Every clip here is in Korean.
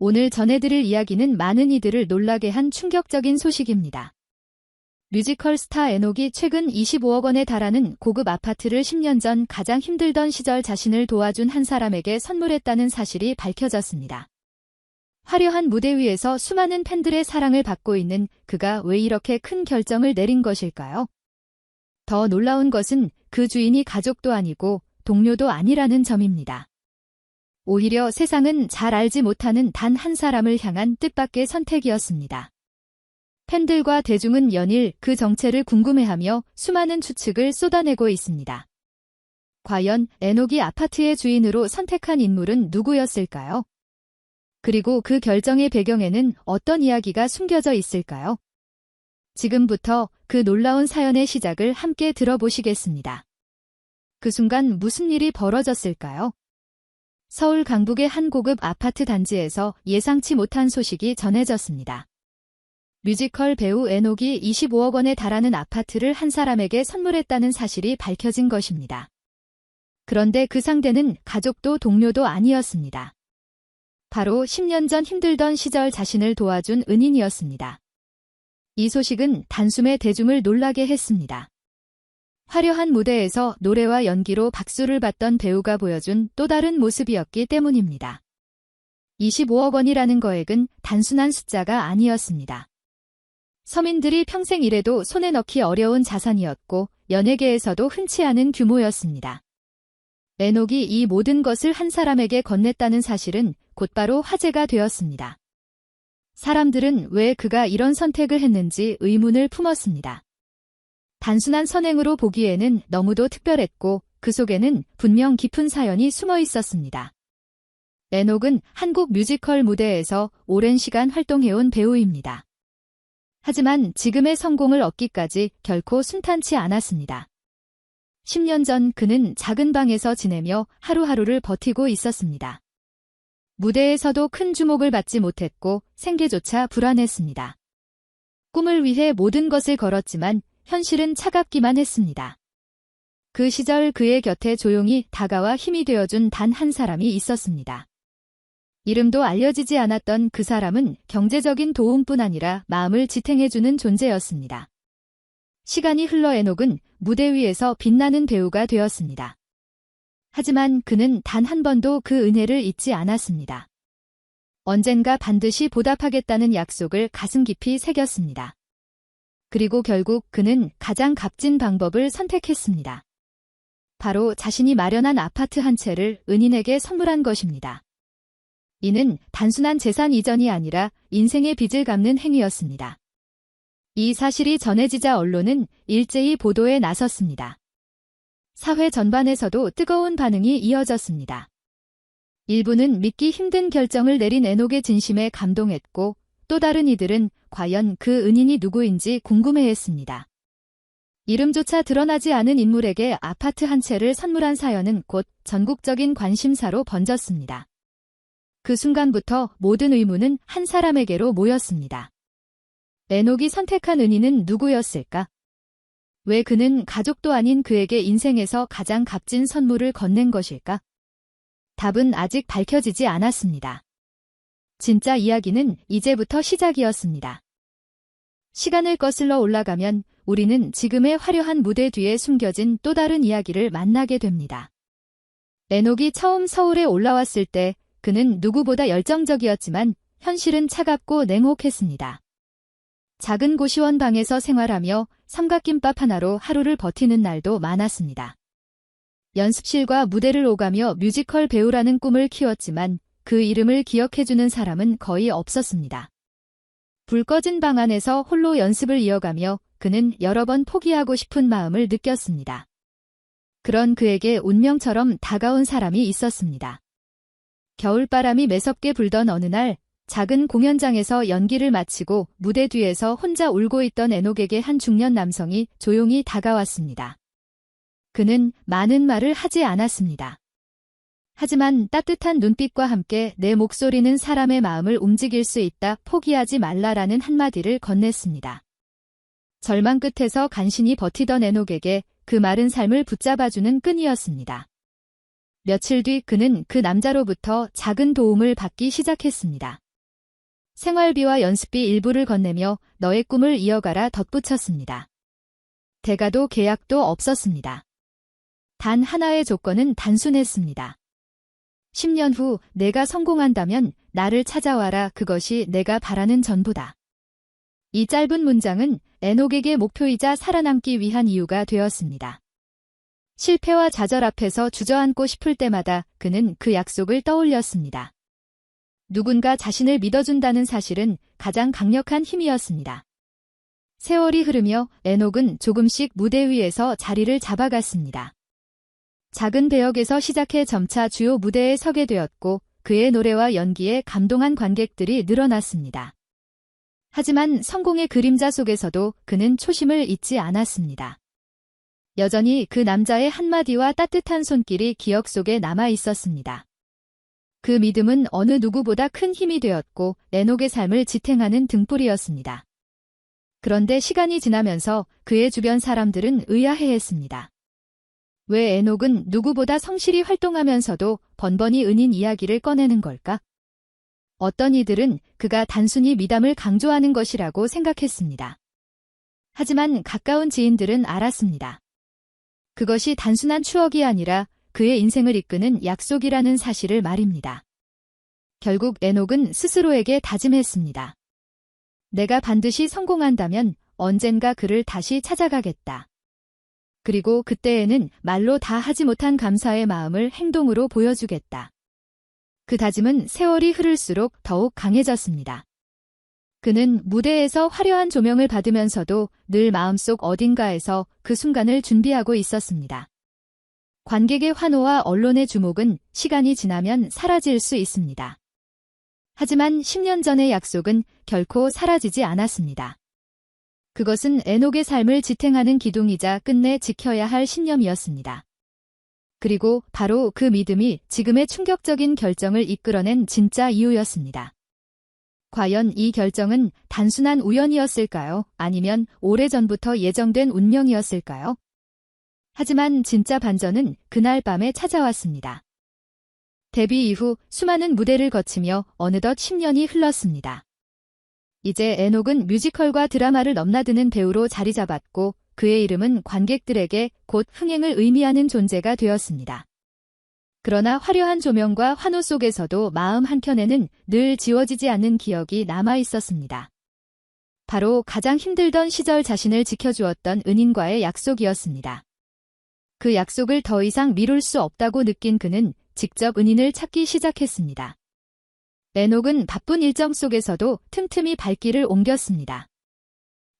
오늘 전해드릴 이야기는 많은 이들을 놀라게 한 충격적인 소식입니다. 뮤지컬 스타 에녹이 최근 25억 원에 달하는 고급 아파트를 10년 전 가장 힘들던 시절 자신을 도와준 한 사람에게 선물했다는 사실이 밝혀졌습니다. 화려한 무대 위에서 수많은 팬들의 사랑을 받고 있는 그가 왜 이렇게 큰 결정을 내린 것일까요? 더 놀라운 것은 그 주인이 가족도 아니고 동료도 아니라는 점입니다. 오히려 세상은 잘 알지 못하는 단 한 사람을 향한 뜻밖의 선택이었습니다. 팬들과 대중은 연일 그 정체를 궁금해하며 수많은 추측을 쏟아내고 있습니다. 과연 에녹이 아파트의 주인으로 선택한 인물은 누구였을까요? 그리고 그 결정의 배경에는 어떤 이야기가 숨겨져 있을까요? 지금부터 그 놀라운 사연의 시작을 함께 들어보시겠습니다. 그 순간 무슨 일이 벌어졌을까요? 서울 강북의 한 고급 아파트 단지에서 예상치 못한 소식이 전해졌습니다. 뮤지컬 배우 에녹이 25억 원에 달하는 아파트를 한 사람에게 선물했다는 사실이 밝혀진 것입니다. 그런데 그 상대는 가족도 동료도 아니었습니다. 바로 10년 전 힘들던 시절 자신을 도와준 은인이었습니다. 이 소식은 단숨에 대중을 놀라게 했습니다. 화려한 무대에서 노래와 연기로 박수를 받던 배우가 보여준 또 다른 모습이었기 때문입니다. 25억 원이라는 거액은 단순한 숫자가 아니었습니다. 서민들이 평생 일해도 손에 넣기 어려운 자산이었고 연예계에서도 흔치 않은 규모였습니다. 에녹이 이 모든 것을 한 사람에게 건넸다는 사실은 곧바로 화제가 되었습니다. 사람들은 왜 그가 이런 선택을 했는지 의문을 품었습니다. 단순한 선행으로 보기에는 너무도 특별했고 그 속에는 분명 깊은 사연이 숨어 있었습니다. 에녹은 한국 뮤지컬 무대에서 오랜 시간 활동해온 배우입니다. 하지만 지금의 성공을 얻기까지 결코 순탄치 않았습니다. 10년 전 그는 작은 방에서 지내며 하루하루를 버티고 있었습니다. 무대에서도 큰 주목을 받지 못했고 생계조차 불안했습니다. 꿈을 위해 모든 것을 걸었지만 현실은 차갑기만 했습니다. 그 시절 그의 곁에 조용히 다가와 힘이 되어준 단 한 사람이 있었습니다. 이름도 알려지지 않았던 그 사람은 경제적인 도움뿐 아니라 마음을 지탱해주는 존재였습니다. 시간이 흘러 에녹은 무대 위에서 빛나는 배우가 되었습니다. 하지만 그는 단 한 번도 그 은혜를 잊지 않았습니다. 언젠가 반드시 보답하겠다는 약속을 가슴 깊이 새겼습니다. 그리고 결국 그는 가장 값진 방법을 선택했습니다. 바로 자신이 마련한 아파트 한 채를 은인에게 선물한 것입니다. 이는 단순한 재산 이전이 아니라 인생의 빚을 갚는 행위였습니다. 이 사실이 전해지자 언론은 일제히 보도에 나섰습니다. 사회 전반에서도 뜨거운 반응이 이어졌습니다. 일부는 믿기 힘든 결정을 내린 에녹의 진심에 감동했고 또 다른 이들은 과연 그 은인이 누구인지 궁금해했습니다. 이름조차 드러나지 않은 인물에게 아파트 한 채를 선물한 사연은 곧 전국적인 관심사로 번졌습니다. 그 순간부터 모든 의문은 한 사람에게로 모였습니다. 에녹이 선택한 은인은 누구였을까? 왜 그는 가족도 아닌 그에게 인생에서 가장 값진 선물을 건넨 것일까? 답은 아직 밝혀지지 않았습니다. 진짜 이야기는 이제부터 시작이었습니다. 시간을 거슬러 올라가면 우리는 지금의 화려한 무대 뒤에 숨겨진 또 다른 이야기를 만나게 됩니다. 에녹이 처음 서울에 올라왔을 때 그는 누구보다 열정적이었지만 현실은 차갑고 냉혹했습니다. 작은 고시원 방에서 생활하며 삼각김밥 하나로 하루를 버티는 날도 많았습니다. 연습실과 무대를 오가며 뮤지컬 배우라는 꿈을 키웠지만 그 이름을 기억해주는 사람은 거의 없었습니다. 불 꺼진 방 안에서 홀로 연습을 이어가며 그는 여러 번 포기하고 싶은 마음을 느꼈습니다. 그런 그에게 운명처럼 다가온 사람이 있었습니다. 겨울바람이 매섭게 불던 어느 날 작은 공연장에서 연기를 마치고 무대 뒤에서 혼자 울고 있던 에녹에게 한 중년 남성이 조용히 다가왔습니다. 그는 많은 말을 하지 않았습니다. 하지만 따뜻한 눈빛과 함께 내 목소리는 사람의 마음을 움직일 수 있다, 포기하지 말라라는 한마디를 건넸습니다. 절망 끝에서 간신히 버티던 에녹에게 그 말은 삶을 붙잡아주는 끈이었습니다. 며칠 뒤 그는 그 남자로부터 작은 도움을 받기 시작했습니다. 생활비와 연습비 일부를 건네며 너의 꿈을 이어가라 덧붙였습니다. 대가도 계약도 없었습니다. 단 하나의 조건은 단순했습니다. 10년 후 내가 성공한다면 나를 찾아와라. 그것이 내가 바라는 전부다. 이 짧은 문장은 에녹에게 목표이자 살아남기 위한 이유가 되었습니다. 실패와 좌절 앞에서 주저앉고 싶을 때마다 그는 그 약속을 떠올렸습니다. 누군가 자신을 믿어준다는 사실은 가장 강력한 힘이었습니다. 세월이 흐르며 에녹은 조금씩 무대 위에서 자리를 잡아갔습니다. 작은 배역에서 시작해 점차 주요 무대에 서게 되었고 그의 노래와 연기에 감동한 관객들이 늘어났습니다. 하지만 성공의 그림자 속에서도 그는 초심을 잊지 않았습니다. 여전히 그 남자의 한마디와 따뜻한 손길이 기억 속에 남아 있었습니다. 그 믿음은 어느 누구보다 큰 힘이 되었고 에녹의 삶을 지탱하는 등불이었습니다. 그런데 시간이 지나면서 그의 주변 사람들은 의아해했습니다. 왜 에녹은 누구보다 성실히 활동하면서도 번번이 은인 이야기를 꺼내는 걸까? 어떤 이들은 그가 단순히 미담을 강조하는 것이라고 생각했습니다. 하지만 가까운 지인들은 알았습니다. 그것이 단순한 추억이 아니라 그의 인생을 이끄는 약속이라는 사실을 말입니다. 결국 에녹은 스스로에게 다짐했습니다. 내가 반드시 성공한다면 언젠가 그를 다시 찾아가겠다. 그리고 그때에는 말로 다 하지 못한 감사의 마음을 행동으로 보여주겠다. 그 다짐은 세월이 흐를수록 더욱 강해졌습니다. 그는 무대에서 화려한 조명을 받으면서도 늘 마음속 어딘가에서 그 순간을 준비하고 있었습니다. 관객의 환호와 언론의 주목은 시간이 지나면 사라질 수 있습니다. 하지만 10년 전의 약속은 결코 사라지지 않았습니다. 그것은 에녹의 삶을 지탱하는 기둥이자 끝내 지켜야 할 신념이었습니다. 그리고 바로 그 믿음이 지금의 충격적인 결정을 이끌어낸 진짜 이유였습니다. 과연 이 결정은 단순한 우연이었을까요? 아니면 오래전부터 예정된 운명이었을까요? 하지만 진짜 반전은 그날 밤에 찾아왔습니다. 데뷔 이후 수많은 무대를 거치며 어느덧 10년이 흘렀습니다. 이제 에녹은 뮤지컬과 드라마를 넘나드는 배우로 자리 잡았고 그의 이름은 관객들에게 곧 흥행을 의미하는 존재가 되었습니다. 그러나 화려한 조명과 환호 속에서도 마음 한켠에는 늘 지워지지 않는 기억이 남아 있었습니다. 바로 가장 힘들던 시절 자신을 지켜주었던 은인과의 약속이었습니다. 그 약속을 더 이상 미룰 수 없다고 느낀 그는 직접 은인을 찾기 시작했습니다. 에녹은 바쁜 일정 속에서도 틈틈이 발길을 옮겼습니다.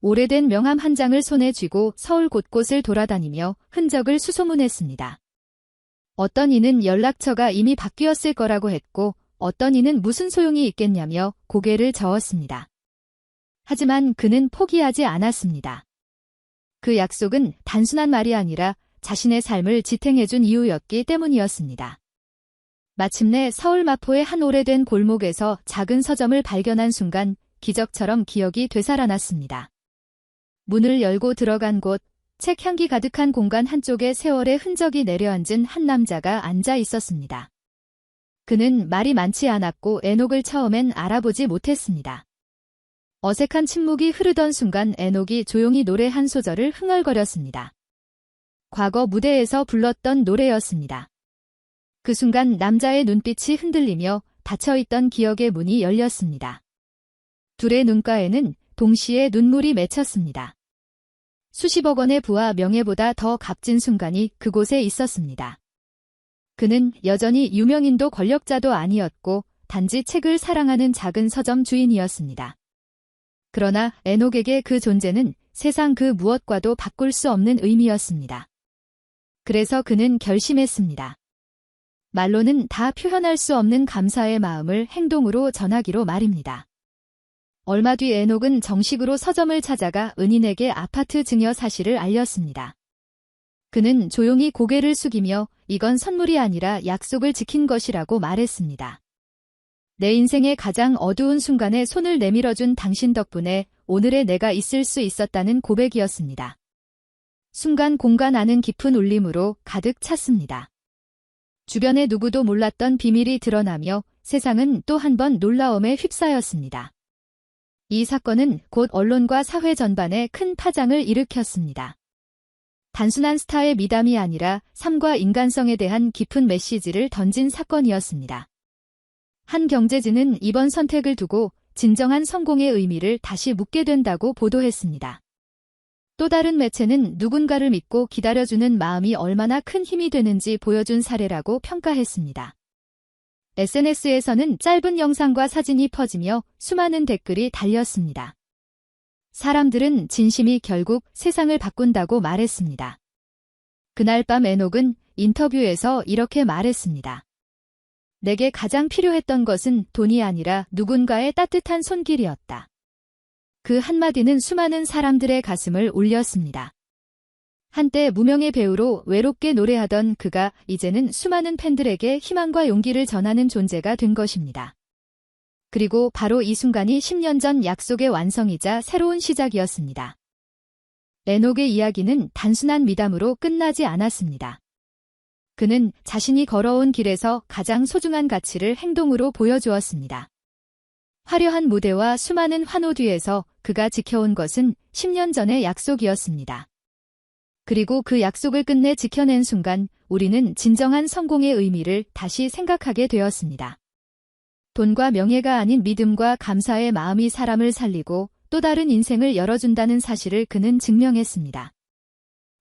오래된 명함 한 장을 손에 쥐고 서울 곳곳을 돌아다니며 흔적을 수소문했습니다. 어떤 이는 연락처가 이미 바뀌었을 거라고 했고 어떤 이는 무슨 소용이 있겠냐며 고개를 저었습니다. 하지만 그는 포기하지 않았습니다. 그 약속은 단순한 말이 아니라 자신의 삶을 지탱해준 이유였기 때문이었습니다. 마침내 서울 마포의 한 오래된 골목에서 작은 서점을 발견한 순간 기적처럼 기억이 되살아났습니다. 문을 열고 들어간 곳, 책 향기 가득한 공간 한쪽에 세월의 흔적이 내려앉은 한 남자가 앉아 있었습니다. 그는 말이 많지 않았고 에녹을 처음엔 알아보지 못했습니다. 어색한 침묵이 흐르던 순간 에녹이 조용히 노래 한 소절을 흥얼거렸습니다. 과거 무대에서 불렀던 노래였습니다. 그 순간 남자의 눈빛이 흔들리며 닫혀있던 기억의 문이 열렸습니다. 둘의 눈가에는 동시에 눈물이 맺혔습니다. 수십억 원의 부와 명예보다 더 값진 순간이 그곳에 있었습니다. 그는 여전히 유명인도 권력자도 아니었고 단지 책을 사랑하는 작은 서점 주인이었습니다. 그러나 에녹에게 그 존재는 세상 그 무엇과도 바꿀 수 없는 의미였습니다. 그래서 그는 결심했습니다. 말로는 다 표현할 수 없는 감사의 마음을 행동으로 전하기로 말입니다. 얼마 뒤 에녹은 정식으로 서점을 찾아가 은인에게 아파트 증여 사실을 알렸습니다. 그는 조용히 고개를 숙이며 이건 선물이 아니라 약속을 지킨 것이라고 말했습니다. 내 인생의 가장 어두운 순간에 손을 내밀어준 당신 덕분에 오늘의 내가 있을 수 있었다는 고백이었습니다. 순간 공간 안은 깊은 울림으로 가득 찼습니다. 주변의 누구도 몰랐던 비밀이 드러나며 세상은 또 한 번 놀라움에 휩싸였습니다. 이 사건은 곧 언론과 사회 전반에 큰 파장을 일으켰습니다. 단순한 스타의 미담이 아니라 삶과 인간성에 대한 깊은 메시지를 던진 사건이었습니다. 한 경제지는 이번 선택을 두고 진정한 성공의 의미를 다시 묻게 된다고 보도했습니다. 또 다른 매체는 누군가를 믿고 기다려주는 마음이 얼마나 큰 힘이 되는지 보여준 사례라고 평가했습니다. SNS에서는 짧은 영상과 사진이 퍼지며 수많은 댓글이 달렸습니다. 사람들은 진심이 결국 세상을 바꾼다고 말했습니다. 그날 밤 에녹은 인터뷰에서 이렇게 말했습니다. 내게 가장 필요했던 것은 돈이 아니라 누군가의 따뜻한 손길이었다. 그 한마디는 수많은 사람들의 가슴을 울렸습니다. 한때 무명의 배우로 외롭게 노래하던 그가 이제는 수많은 팬들에게 희망과 용기를 전하는 존재가 된 것입니다. 그리고 바로 이 순간이 10년 전 약속의 완성이자 새로운 시작이었습니다. 에녹의 이야기는 단순한 미담으로 끝나지 않았습니다. 그는 자신이 걸어온 길에서 가장 소중한 가치를 행동으로 보여주었습니다. 화려한 무대와 수많은 환호 뒤에서 그가 지켜온 것은 10년 전의 약속이었습니다. 그리고 그 약속을 끝내 지켜낸 순간 우리는 진정한 성공의 의미를 다시 생각하게 되었습니다. 돈과 명예가 아닌 믿음과 감사의 마음이 사람을 살리고 또 다른 인생을 열어준다는 사실을 그는 증명했습니다.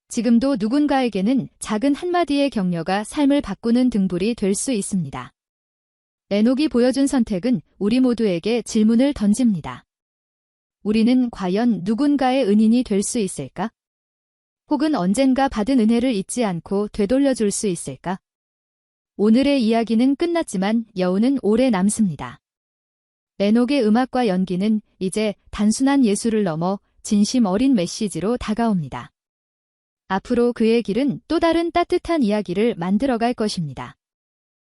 지금도 누군가에게는 작은 한마디의 격려가 삶을 바꾸는 등불이 될 수 있습니다. 에녹이 보여준 선택은 우리 모두에게 질문을 던집니다. 우리는 과연 누군가의 은인이 될 수 있을까? 혹은 언젠가 받은 은혜를 잊지 않고 되돌려줄 수 있을까? 오늘의 이야기는 끝났지만 여운은 오래 남습니다. 에녹의 음악과 연기는 이제 단순한 예술을 넘어 진심 어린 메시지로 다가옵니다. 앞으로 그의 길은 또 다른 따뜻한 이야기를 만들어갈 것입니다.